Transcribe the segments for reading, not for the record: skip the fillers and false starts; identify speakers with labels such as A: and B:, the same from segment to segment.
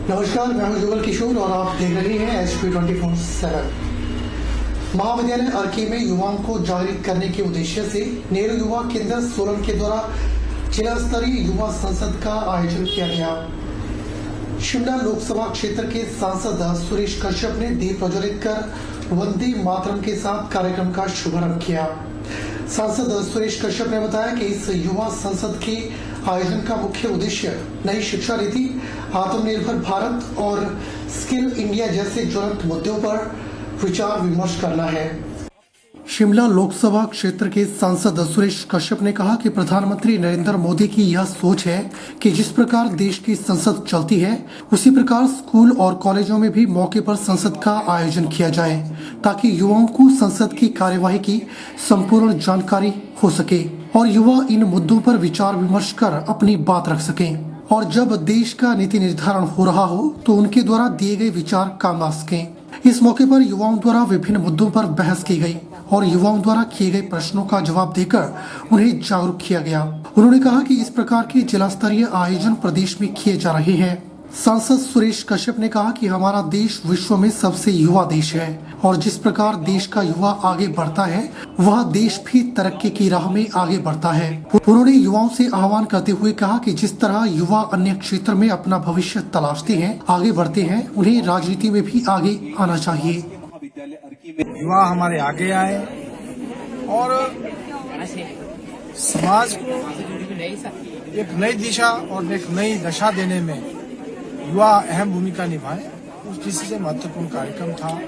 A: नमस्कार, मैं हूं जुगल किशोर और आप देख रहे हैं HP24/7। महाविद्यालय अर्की में युवाओं को जागृत करने के उद्देश्य से नेहरू युवा केंद्र सोलन के द्वारा जिला स्तरीय युवा संसद का आयोजन किया गया। शिमला लोकसभा क्षेत्र के सांसद सुरेश कश्यप ने दीप प्रज्वलित कर वंदे मातरम के साथ कार्यक्रम का शुभारंभ किया। सांसद सुरेश कश्यप ने बताया कि इस युवा संसद के आयोजन का मुख्य उद्देश्य नई शिक्षा नीति, आत्मनिर्भर भारत और स्किल इंडिया जैसे ज्वलंत मुद्दों पर विचार विमर्श करना है। शिमला लोकसभा क्षेत्र के सांसद सुरेश कश्यप ने कहा कि प्रधानमंत्री नरेंद्र मोदी की यह सोच है कि जिस प्रकार देश की संसद चलती है उसी प्रकार स्कूल और कॉलेजों में भी मौके पर संसद का आयोजन किया जाए ताकि युवाओं को संसद की कार्यवाही की संपूर्ण जानकारी हो सके और युवा इन मुद्दों पर विचार विमर्श कर अपनी बात रख सकें और जब देश का नीति निर्धारण हो रहा हो तो उनके द्वारा दिए गए विचार काम आ सकें। इस मौके पर युवाओं द्वारा विभिन्न मुद्दों पर बहस की गई और युवाओं द्वारा किए गए प्रश्नों का जवाब देकर उन्हें जागरूक किया गया। उन्होंने कहा कि इस प्रकार के जिला स्तरीय आयोजन प्रदेश में किए जा रहे हैं। सांसद सुरेश कश्यप ने कहा कि हमारा देश विश्व में सबसे युवा देश है और जिस प्रकार देश का युवा आगे बढ़ता है वह देश भी तरक्की की राह में आगे बढ़ता है। उन्होंने युवाओं से आह्वान करते हुए कहा कि जिस तरह युवा अन्य क्षेत्र में अपना भविष्य तलाशते हैं, आगे बढ़ते हैं, उन्हें राजनीति में भी आगे आना चाहिए।
B: युवा हमारे आगे आए और समाज को एक नई दिशा और एक नई दशा देने में युवा अहम भूमिका निभाए, उस दृष्टि से महत्वपूर्ण कार्यक्रम था।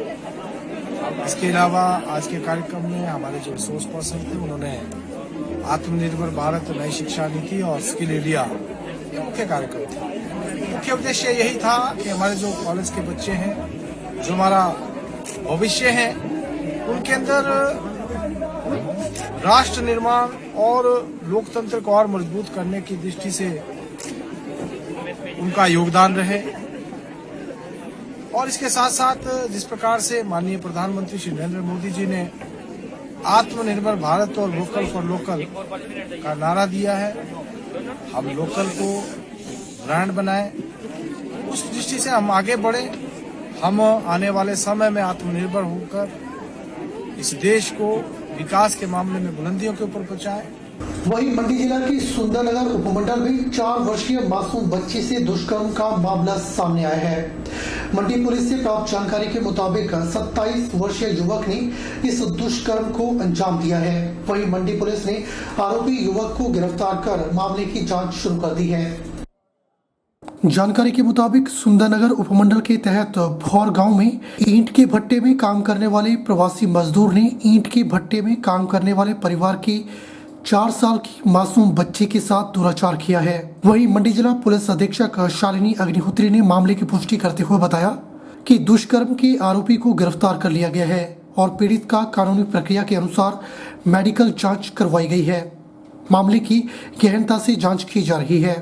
B: इसके अलावा आज के कार्यक्रम में हमारे जो रिसोर्स पर्सन थे उन्होंने आत्मनिर्भर भारत, नई शिक्षा नीति और स्किल इंडिया मुख्य कार्यक्रम था। मुख्य उद्देश्य यही था कि हमारे जो कॉलेज के बच्चे हैं, जो हमारा भविष्य है, उनके अंदर राष्ट्र निर्माण और लोकतंत्र को और मजबूत करने की दृष्टि से उनका योगदान रहे और इसके साथ साथ जिस प्रकार से माननीय प्रधानमंत्री श्री नरेंद्र मोदी जी ने आत्मनिर्भर भारत और वोकल फॉर लोकल का नारा दिया है, हम लोकल को ब्रांड बनाएं, उस दृष्टि से हम आगे बढ़े। हम आने वाले समय में आत्मनिर्भर होकर इस देश को विकास के मामले में बुलंदियों के ऊपर पहुंचाएं।
A: वहीं मंडी जिला की सुंदरनगर उपमंडल में 4 वर्षीय मासूम बच्ची से दुष्कर्म का मामला सामने आया है। मंडी पुलिस से प्राप्त जानकारी के मुताबिक 27 वर्षीय युवक ने इस दुष्कर्म को अंजाम दिया है। वहीं मंडी पुलिस ने आरोपी युवक को गिरफ्तार कर मामले की जांच शुरू कर दी है। जानकारी के मुताबिक सुंदरनगर उपमंडल के तहत भौर गांव में ईंट के भट्टे में काम करने वाले प्रवासी मजदूर ने ईंट के भट्टे में काम करने वाले परिवार की 4 साल की मासूम बच्ची के साथ दुराचार किया है। वहीं मंडी जिला पुलिस अधीक्षक शालिनी अग्निहोत्री ने मामले की पुष्टि करते हुए बताया कि दुष्कर्म के आरोपी को गिरफ्तार कर लिया गया है और पीड़ित का कानूनी प्रक्रिया के अनुसार मेडिकल जांच करवाई गई है। मामले की गहनता से जांच की जा रही है।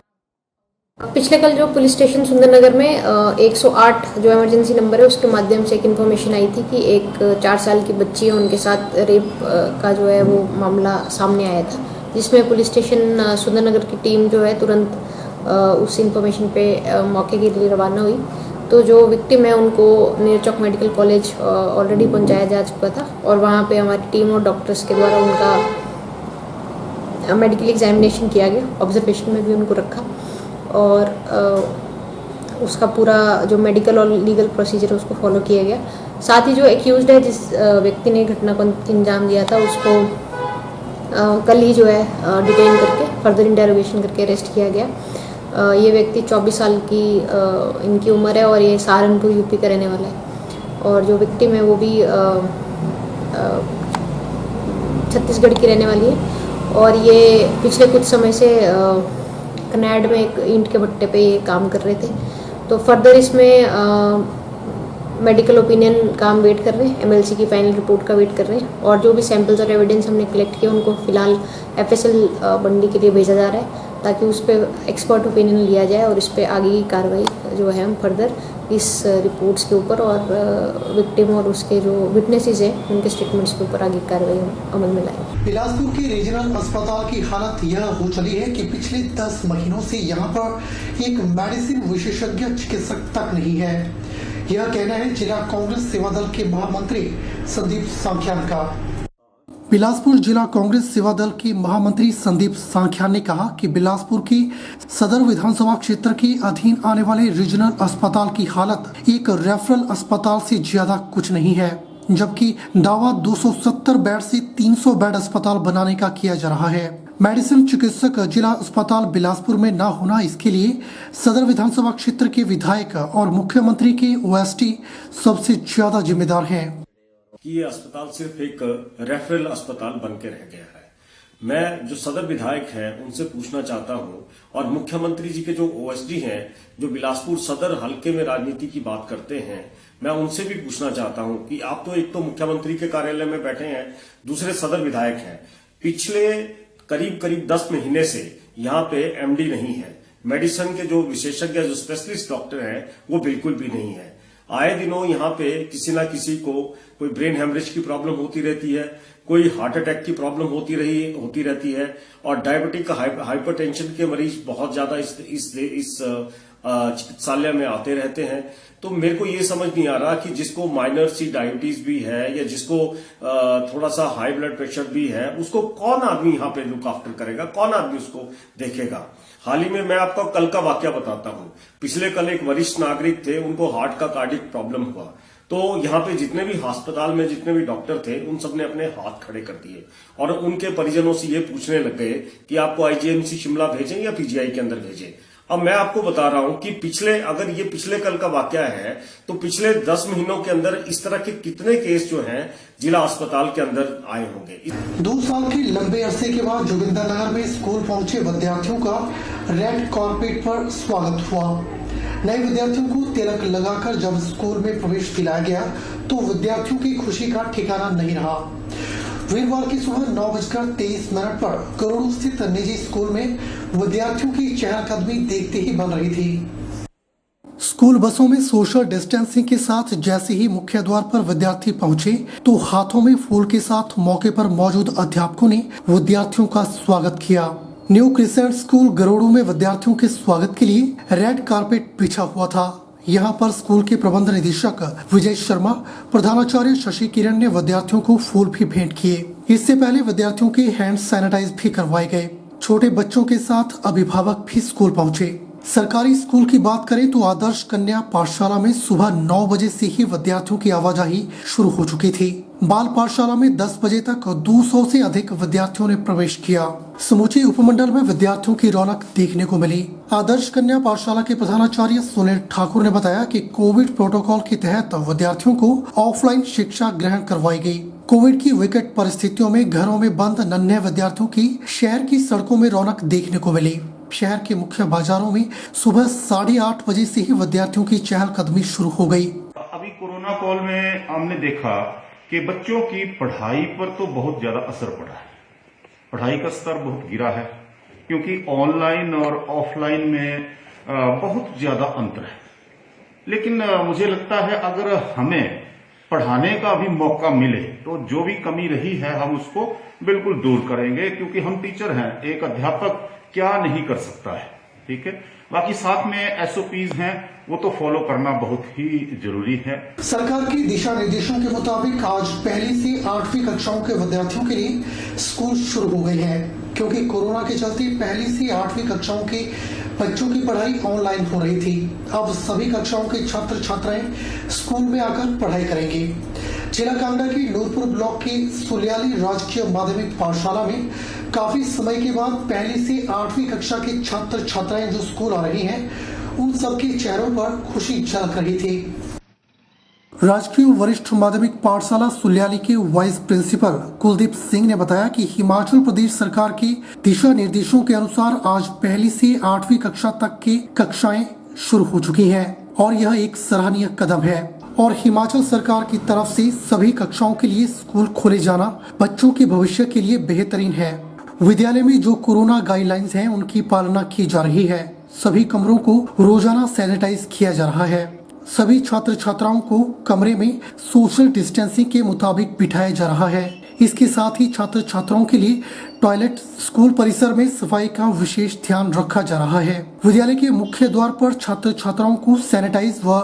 C: पिछले कल जो पुलिस स्टेशन सुंदरनगर में 108 जो इमरजेंसी नंबर है उसके माध्यम से एक इन्फॉर्मेशन आई थी कि एक 4 साल की बच्ची है, उनके साथ रेप का जो है वो मामला सामने आया था, जिसमें पुलिस स्टेशन सुंदरनगर की टीम जो है तुरंत उस इन्फॉर्मेशन पे मौके के लिए रवाना हुई। तो जो विक्टिम है उनको नेहरू चौक मेडिकल कॉलेज ऑलरेडी पहुँचाया जा चुका था और वहाँ पर हमारी टीम और डॉक्टर्स के द्वारा उनका मेडिकल एग्जामिनेशन किया गया, ऑब्जर्वेशन में भी उनको रखा और उसका पूरा जो मेडिकल और लीगल प्रोसीजर है उसको फॉलो किया गया। साथ ही जो एक्यूज्ड है, जिस व्यक्ति ने घटना को अंजाम दिया था, उसको कल ही जो है डिटेन करके फर्दर इंटेरोगेशन करके अरेस्ट किया गया। ये व्यक्ति 24 साल की इनकी उम्र है और ये सहारनपुर यूपी का रहने वाला है और जो विक्टिम है वो भी छत्तीसगढ़ की रहने वाली है और ये पिछले कुछ समय से कनाड में एक ईंट के भट्टे पे ये काम कर रहे थे। तो फर्दर इसमें मेडिकल ओपिनियन का हम वेट कर रहे हैं, एमएलसी की फाइनल रिपोर्ट का वेट कर रहे हैं और जो भी सैंपल्स और एविडेंस हमने कलेक्ट किए उनको फिलहाल एफएसएल बंडी के लिए भेजा जा रहा है ताकि उस पर एक्सपर्ट ओपिनियन लिया जाए और इस पर आगे की कार्रवाई जो है हम फर्दर इस रिपोर्ट्स के ऊपर और विक्टिम और उसके जो विटनेसेस हैं उनके स्टेटमेंट्स के ऊपर आगे कार्रवाई हम अमल में लाएंगे।
A: बिलासपुर के रीजनल अस्पताल की हालत यह हो चली है कि पिछले 10 महीनों से यहाँ पर एक मेडिसिन विशेषज्ञ चिकित्सक तक नहीं है। यह कहना है जिला कांग्रेस सेवा दल के महामंत्री संदीप सांख्यान का। बिलासपुर जिला कांग्रेस सेवा दल के महामंत्री संदीप सांख्यान ने कहा कि बिलासपुर के सदर विधानसभा क्षेत्र के अधीन आने वाले रीजनल अस्पताल की हालत एक रेफरल अस्पताल से ज्यादा कुछ नहीं है, जबकि दावा 270 बेड से 300 बेड अस्पताल बनाने का किया जा रहा है। मेडिसिन चिकित्सक जिला अस्पताल बिलासपुर में न होना, इसके लिए सदर विधानसभा क्षेत्र के विधायक और मुख्यमंत्री के ओएसडी सबसे ज्यादा जिम्मेदार हैं।
D: कि ये अस्पताल सिर्फ एक रेफरल अस्पताल बन के रह गया है। मैं जो सदर विधायक हैं उनसे पूछना चाहता हूं और मुख्यमंत्री जी के जो ओएसडी हैं जो बिलासपुर सदर हलके में राजनीति की बात करते हैं, मैं उनसे भी पूछना चाहता हूं कि आप तो एक तो मुख्यमंत्री के कार्यालय में बैठे हैं, दूसरे सदर विधायक हैं। पिछले करीब 10 महीने से यहाँ पे एमडी नहीं है, मेडिसिन के जो विशेषज्ञ जो स्पेशलिस्ट डॉक्टर हैं वो बिल्कुल भी नहीं है। आए दिनों यहाँ पे किसी ना किसी को कोई ब्रेन हेमरेज की प्रॉब्लम होती रहती है, कोई हार्ट अटैक की प्रॉब्लम होती रहती है और डायबिटिक हाइपरटेंशन के मरीज बहुत ज्यादा इस चिकित्सालय में आते रहते हैं। तो मेरे को ये समझ नहीं आ रहा कि जिसको माइनर सी डायबिटीज भी है या जिसको थोड़ा सा हाई ब्लड प्रेशर भी है, उसको कौन आदमी यहाँ पे लुक आफ्टर करेगा, कौन आदमी उसको देखेगा। हाल ही में मैं आपको कल का वाकया बताता हूँ। पिछले कल एक वरिष्ठ नागरिक थे, उनको हार्ट का कार्डियक प्रॉब्लम हुआ, तो यहाँ पे जितने भी अस्पताल में जितने भी डॉक्टर थे उन सबने अपने हाथ खड़े कर दिए और उनके परिजनों से ये पूछने लग गए कि आपको आईजीएमसी शिमला भेजें या पीजीआई के अंदर भेजें। अब मैं आपको बता रहा हूं कि अगर ये पिछले कल का वाकया है तो पिछले 10 महीनों के अंदर इस तरह के कितने केस जो हैं जिला अस्पताल के अंदर आए होंगे।
A: 2 साल के लंबे अरसे के बाद जोगिंदरनगर में स्कूल पहुंचे विद्यार्थियों का रेड कार्पेट पर स्वागत हुआ। नए विद्यार्थियों को तिलक लगाकर जब स्कूल में प्रवेश दिलाया गया तो विद्यार्थियों की खुशी का ठिकाना नहीं रहा। वीरवार की सुबह 9:23 पर करोड़ू स्थित निजी स्कूल में विद्यार्थियों की चहलकदमी देखते ही बन रही थी। स्कूल बसों में सोशल डिस्टेंसिंग के साथ जैसे ही मुख्य द्वार पर विद्यार्थी पहुंचे तो हाथों में फूल के साथ मौके पर मौजूद अध्यापकों ने विद्यार्थियों का स्वागत किया। न्यू क्रिसेंट स्कूल गरोड़ू में विद्यार्थियों के स्वागत के लिए रेड कारपेट बिछा हुआ था। यहाँ पर स्कूल के प्रबंध निदेशक विजय शर्मा, प्रधानाचार्य शशि किरण ने विद्यार्थियों को फूल भी भेंट किए। इससे पहले विद्यार्थियों के हैंड सैनिटाइज भी करवाए गए। छोटे बच्चों के साथ अभिभावक भी स्कूल पहुंचे। सरकारी स्कूल की बात करें तो आदर्श कन्या पाठशाला में सुबह 9 बजे से ही विद्यार्थियों की आवाजाही शुरू हो चुकी थी। बाल पाठशाला में 10 बजे तक 200 से अधिक विद्यार्थियों ने प्रवेश किया। समूचे उपमंडल में विद्यार्थियों की रौनक देखने को मिली। आदर्श कन्या पाठशाला के प्रधानाचार्य सुनील ठाकुर ने बताया कि कोविड प्रोटोकॉल के तहत विद्यार्थियों को ऑफलाइन शिक्षा ग्रहण करवाई गई। कोविड की विकट परिस्थितियों में घरों में बंद नन्हे विद्यार्थियों की शहर की सड़कों में रौनक देखने को मिली। शहर के मुख्य बाजारों में सुबह 8:30 बजे से ही विद्यार्थियों की चहलकदमी शुरू हो गई।
E: अभी कोरोना काल में हमने देखा कि बच्चों की पढ़ाई पर तो बहुत ज्यादा असर पड़ा है। पढ़ाई का स्तर बहुत गिरा है क्योंकि ऑनलाइन और ऑफलाइन में बहुत ज्यादा अंतर है। लेकिन मुझे लगता है अगर हमें पढ़ाने का भी मौका मिले तो जो भी कमी रही है हम उसको बिल्कुल दूर करेंगे, क्योंकि हम टीचर हैं। एक अध्यापक क्या नहीं कर सकता है, ठीक है। बाकी साथ में एसओपीज हैं वो तो फॉलो करना बहुत ही जरूरी है।
A: सरकार के दिशा निर्देशों के मुताबिक आज पहली से 8वीं कक्षाओं के विद्यार्थियों के लिए स्कूल शुरू हो गए हैं, क्योंकि कोरोना के चलते पहली से 8वीं कक्षाओं के बच्चों की पढ़ाई ऑनलाइन हो रही थी। अब सभी कक्षाओं के छात्र छात्राएं स्कूल में आकर पढ़ाई करेंगे। जिला कांगड़ा की नूरपुर ब्लॉक की सुलियाली राजकीय माध्यमिक पाठशाला में काफी समय के बाद पहली से 8वीं कक्षा के छात्र छात्राएं जो स्कूल आ रही हैं, उन सबके चेहरों पर खुशी झलक रही थी। राजकीय वरिष्ठ माध्यमिक पाठशाला सुलियाली के वाइस प्रिंसिपल कुलदीप सिंह ने बताया कि हिमाचल प्रदेश सरकार के दिशा निर्देशों के अनुसार आज पहली से 8वीं कक्षा तक की कक्षाएं शुरू हो चुकी हैं और यह एक सराहनीय कदम है और हिमाचल सरकार की तरफ से सभी कक्षाओं के लिए स्कूल खोले जाना बच्चों के भविष्य के लिए बेहतरीन है। विद्यालय में जो कोरोना गाइडलाइंस हैं उनकी पालना की जा रही है। सभी कमरों को रोजाना सैनिटाइज किया जा रहा है। सभी छात्र छात्राओं को कमरे में सोशल डिस्टेंसिंग के मुताबिक बिठाया जा रहा है। इसके साथ ही छात्र छात्राओं के लिए टॉयलेट, स्कूल परिसर में सफाई का विशेष ध्यान रखा जा रहा है। विद्यालय के मुख्य द्वार पर छात्र छात्राओं को सैनिटाइज व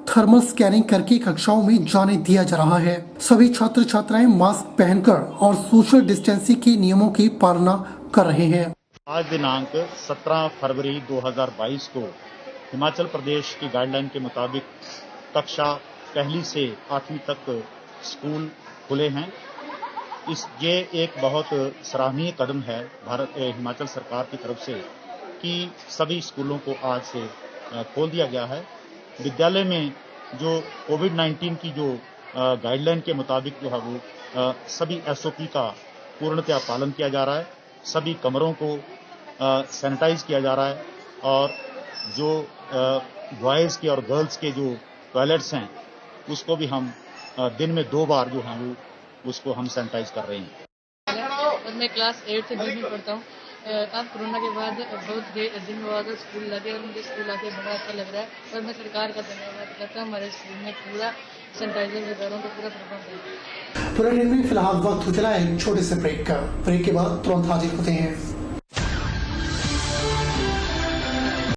A: थर्मल स्कैनिंग करके कक्षाओं में जाने दिया जा रहा है। सभी छात्र छात्राएं मास्क पहनकर और सोशल डिस्टेंसिंग के नियमों की पालना कर रहे हैं।
F: आज दिनांक 17 फरवरी 2022 को हिमाचल प्रदेश की गाइडलाइन के मुताबिक कक्षा पहली से 8वीं तक स्कूल खुले हैं। ये एक बहुत सराहनीय कदम है हिमाचल सरकार की तरफ से कि सभी स्कूलों को आज से खोल दिया गया है। विद्यालय में जो कोविड-19 की जो गाइडलाइन के मुताबिक जो है वो सभी SOP का पूर्णतया पालन किया जा रहा है। सभी कमरों को सैनिटाइज किया जा रहा है और जो बॉयज़ के और गर्ल्स के जो टॉयलेट्स हैं उसको भी हम दिन में 2 बार जो है वो उसको हम सैनिटाइज कर रहे हैं।
G: और मैं क्लास 8 से 10 में पढ़ता हूँ। अब कोरोना के बाद बहुत दिन बाद स्कूल लगे और मुझे स्कूल आके बड़ा अच्छा लग रहा है और मैं सरकार का धन्यवाद करता हूँ। हमारे स्कूल में पूरा सैनिटाइजर वगैरह का पूरा प्रबंध है।
A: बुलेटिन में फिलहाल वक्त हो चला है एक छोटे से ब्रेक का। ब्रेक के बाद तुरंत हाजिर होते हैं।